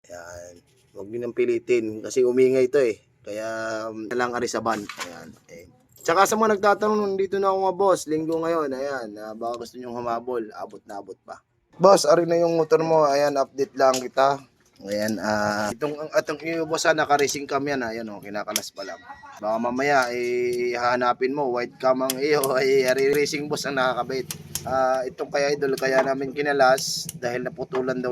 Ayan. Huwag niyo nang pilitin kasi umingay to eh. Kaya nalang arisaban. Ayan. Eh. Tsaka sa mga nagtatanong, nandito na ako mga boss. Linggo ngayon. Ayan. Baka gusto nyo humabol. Abot na abot pa. Boss, ari na yung motor mo. Ayan, update lang kita. Ayan, itong iyo boss, naka-racing cam yan. Ayan, kinakalas pa lang. Baka mamaya, hahanapin mo, white cam ang iyo, ay racing boss ang nakakabit. Itong kaya idol, kaya namin kinalas dahil naputulan daw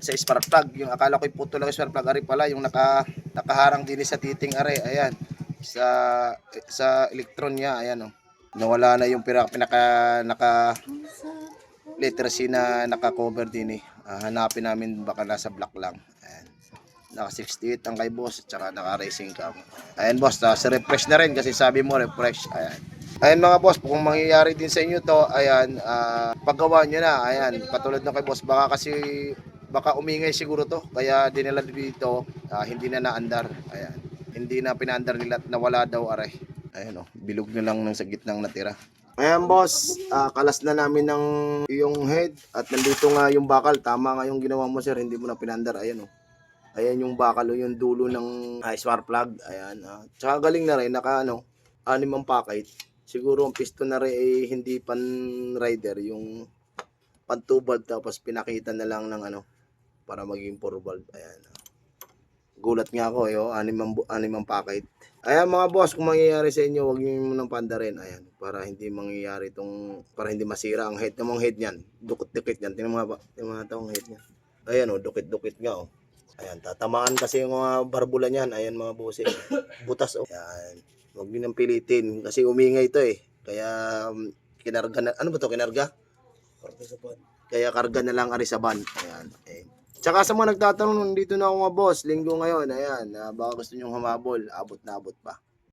sa spark plug. Yung akala ko putol lang spark plug, ari pala, yung nakaharang din sa titing are. Ayan, sa electron niya, ayan nawala na yung naka letter C na naka-cover din eh. Hanapin namin, baka nasa black lang. Ayan. Naka 68 ang kay boss, tsaka naka racing cam. Ayan boss, sa refresh na rin kasi sabi mo refresh. Ayan. Ayan mga boss, kung mangyayari din sa inyo to, ayan, paggawa nyo na. Ayan, katulad ng kay boss, baka umingay siguro to, kaya dinala dito, hindi na naandar. Ayan. Hindi na pinaandar nila at nawala daw aray. Ayan bilog na lang ng sa gitnang natira. Ayan boss, kalas na namin ng yung head at nandito nga yung bakal. Tama nga yung ginawa mo sir, hindi mo na pinandar. Ayan Ayan yung bakal yung dulo ng spark plug. Ayan. Tsaka galing na rin, naka 6 ang packet. Siguro ang piston na rin hindi pan rider, yung pan 2 valve tapos pinakita na lang ng para maging 4 valve. Ayan. Gulat nga ako 6 ang packet. Ayan mga boss, kung mangyayari sa inyo, huwag niyo munang pandarin. Ayan, para hindi mangyayari para hindi masira ang head. Yung head niyan, dukit-dukit yan. Tingnan mo nga ang head niya. Ayan dukit-dukit nga Ayan, tatamaan kasi yung mga barbula niyan. Ayan mga bossing. Butas Ayan, huwag niyo nang pilitin kasi umingay to eh. Kaya kinarga na, ano ba to kinarga? Kaya karga na lang arisaban. Ayan, Tsaka sa mga nagtatanong, nandito na ako mga boss. Linggo ngayon. Ayan, baka gusto nyo humabol. Abot na abot pa.